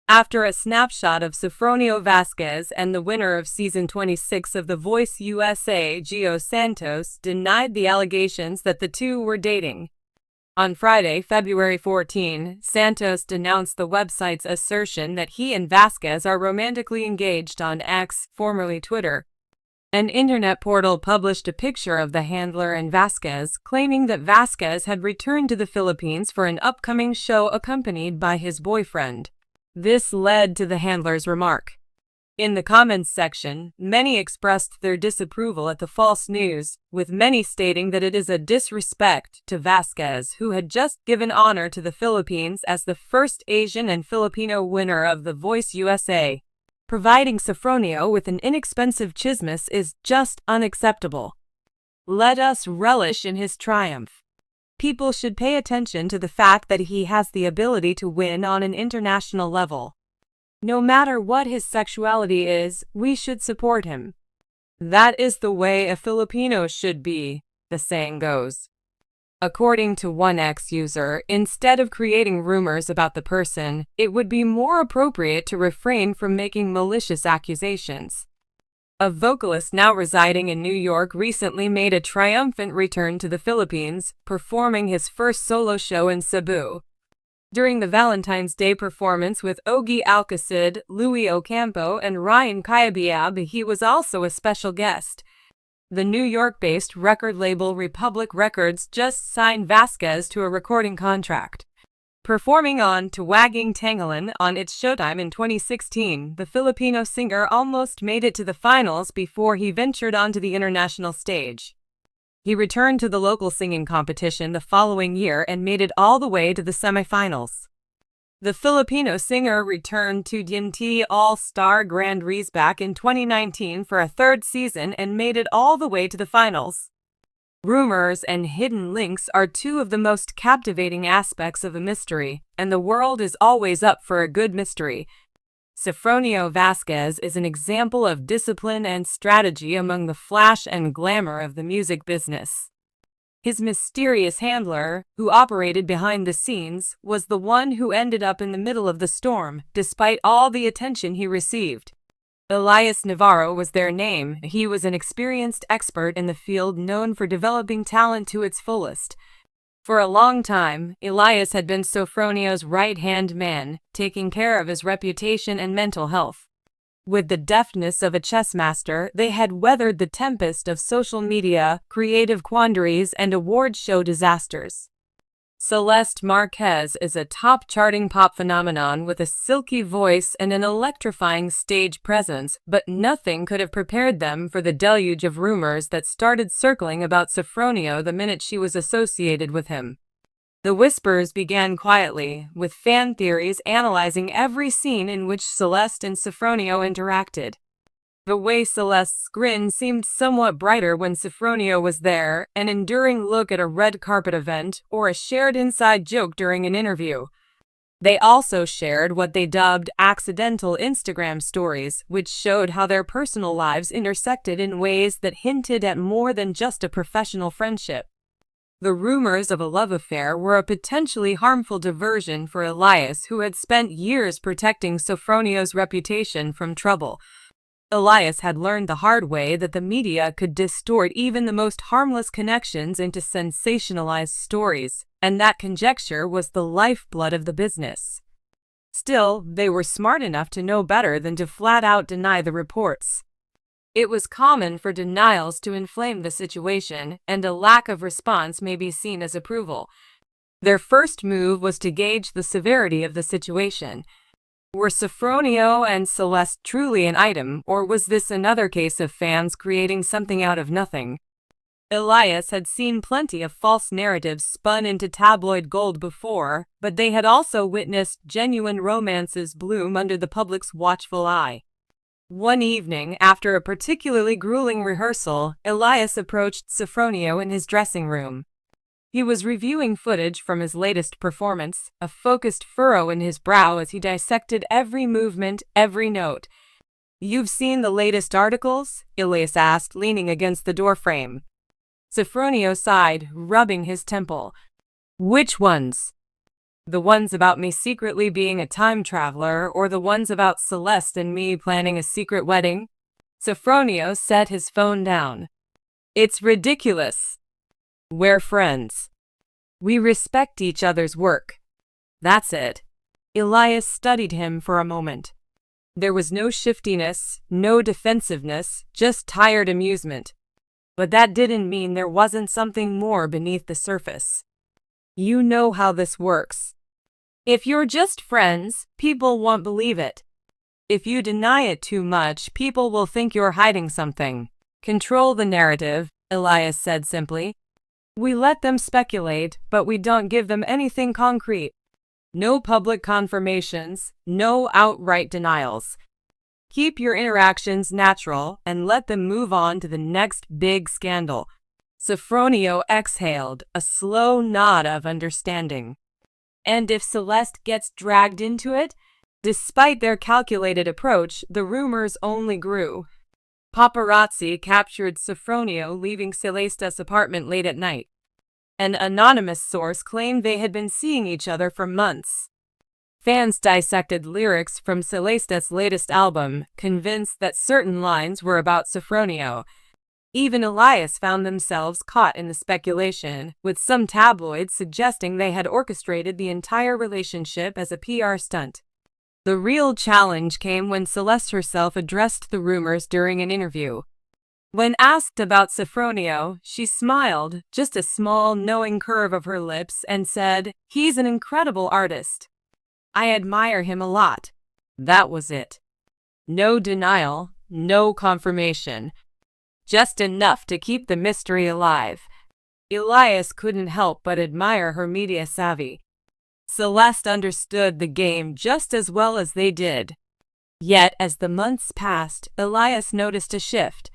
after a snapshot of Sofronio Vasquez and the winner of Season 26 of The Voice USA, Gio Santos, denied the allegations that the two were dating. On Friday, February 14, Santos denounced the website's assertion that he and Vasquez are romantically engaged on X, formerly Twitter. An internet portal published a picture of the handler and Vasquez, claiming that Vasquez had returned to the Philippines for an upcoming show accompanied by his boyfriend. This led to the handler's remark. In the comments section, many expressed their disapproval at the false news, with many stating that it is a disrespect to Vasquez, who had just given honor to the Philippines as the first Asian and Filipino winner of The Voice USA. Providing Sofronio with an inexpensive chismis is just unacceptable. Let us relish in his triumph. People should pay attention to the fact that he has the ability to win on an international level. No matter what his sexuality is, we should support him. That is the way a Filipino should be, the saying goes. According to one X user, instead of creating rumors about the person, it would be more appropriate to refrain from making malicious accusations. A vocalist now residing in New York recently made a triumphant return to the Philippines, performing his first solo show in Cebu. During the Valentine's Day performance with Ogie Alcacid, Louie Ocampo, and Ryan Cayabyab, he was also a special guest. The New York-based record label Republic Records just signed Vasquez to a recording contract. Performing on Tawagang Tangalan on its Showtime in 2016, the Filipino singer almost made it to the finals before he ventured onto the international stage. He returned to the local singing competition the following year and made it all the way to the semifinals. The Filipino singer returned to DMT All-Star Grand Prix back in 2019 for a third season and made it all the way to the finals. Rumors and hidden links are two of the most captivating aspects of a mystery, and the world is always up for a good mystery. Sofronio Vasquez is an example of discipline and strategy among the flash and glamour of the music business. His mysterious handler, who operated behind the scenes, was the one who ended up in the middle of the storm, despite all the attention he received. Elias Navarro was their name. He was an experienced expert in the field known for developing talent to its fullest. For a long time, Elias had been Sofronio's right-hand man, taking care of his reputation and mental health. With the deftness of a chess master, they had weathered the tempest of social media, creative quandaries, and award show disasters. Celeste Marquez is a top-charting pop phenomenon with a silky voice and an electrifying stage presence, but nothing could have prepared them for the deluge of rumors that started circling about Sofronio the minute she was associated with him. The whispers began quietly, with fan theories analyzing every scene in which Celeste and Sofronio interacted. The way Celeste's grin seemed somewhat brighter when Sofronio was there, an enduring look at a red carpet event, or a shared inside joke during an interview. They also shared what they dubbed accidental Instagram stories, which showed how their personal lives intersected in ways that hinted at more than just a professional friendship. The rumors of a love affair were a potentially harmful diversion for Elias, who had spent years protecting Sofronio's reputation from trouble. Elias had learned the hard way that the media could distort even the most harmless connections into sensationalized stories, and that conjecture was the lifeblood of the business. Still, they were smart enough to know better than to flat-out deny the reports. It was common for denials to inflame the situation, and a lack of response may be seen as approval. Their first move was to gauge the severity of the situation. Were Sofronio and Celeste truly an item, or was this another case of fans creating something out of nothing? Elias had seen plenty of false narratives spun into tabloid gold before, but they had also witnessed genuine romances bloom under the public's watchful eye. One evening, after a particularly grueling rehearsal, Elias approached Sofronio in his dressing room. He was reviewing footage from his latest performance, a focused furrow in his brow as he dissected every movement, every note. "You've seen the latest articles?" Elias asked, leaning against the doorframe. Sofronio sighed, rubbing his temple. "Which ones?" The ones about me secretly being a time traveler, or the ones about Celeste and me planning a secret wedding? Sofronio set his phone down. It's ridiculous. We're friends. We respect each other's work. That's it. Elias studied him for a moment. There was no shiftiness, no defensiveness, just tired amusement. But that didn't mean there wasn't something more beneath the surface. You know how this works. If you're just friends, people won't believe it. If you deny it too much, people will think you're hiding something. Control the narrative, Elias said simply. We let them speculate, but we don't give them anything concrete. No public confirmations, no outright denials. Keep your interactions natural and let them move on to the next big scandal. Sofronio exhaled, a slow nod of understanding. And if Celeste gets dragged into it? Despite their calculated approach, the rumors only grew. Paparazzi captured Sofronio leaving Celeste's apartment late at night. An anonymous source claimed they had been seeing each other for months. Fans dissected lyrics from Celeste's latest album, convinced that certain lines were about Sofronio. Even Elias found themselves caught in the speculation, with some tabloids suggesting they had orchestrated the entire relationship as a PR stunt. The real challenge came when Celeste herself addressed the rumors during an interview. When asked about Sofronio, she smiled, just a small, knowing curve of her lips, and said, "He's an incredible artist. I admire him a lot." That was it. No denial, no confirmation. Just enough to keep the mystery alive. Elias couldn't help but admire her media savvy. Celeste understood the game just as well as they did. Yet, as the months passed, Elias noticed a shift.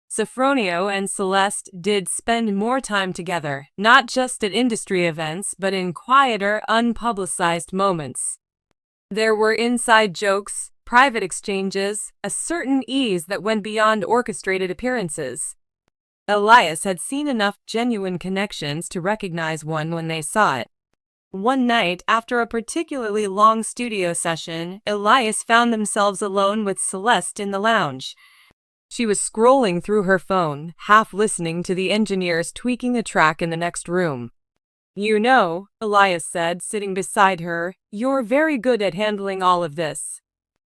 Sofronio and Celeste did spend more time together, not just at industry events, but in quieter, unpublicized moments. There were inside jokes, private exchanges, a certain ease that went beyond orchestrated appearances. Elias had seen enough genuine connections to recognize one when they saw it. One night, after a particularly long studio session, Elias found themselves alone with Celeste in the lounge. She was scrolling through her phone, half listening to the engineers tweaking a track in the next room. "You know," Elias said, sitting beside her, "you're very good at handling all of this."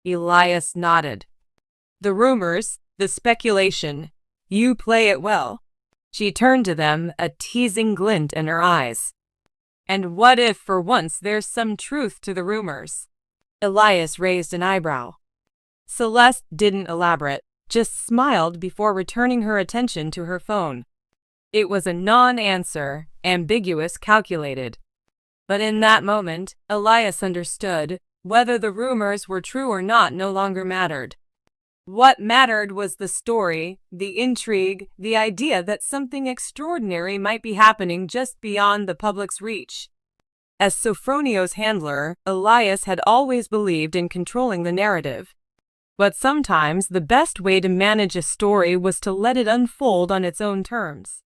Elias nodded. "The rumors, the speculation, you play it well." She turned to them, a teasing glint in her eyes. "And what if, for once, there's some truth to the rumors?" Elias raised an eyebrow. Celeste didn't elaborate, just smiled before returning her attention to her phone. It was a non-answer, ambiguous, calculated. But in that moment, Elias understood, whether the rumors were true or not no longer mattered. What mattered was the story, the intrigue, the idea that something extraordinary might be happening just beyond the public's reach. As Sofronio's handler, Elias had always believed in controlling the narrative. But sometimes the best way to manage a story was to let it unfold on its own terms.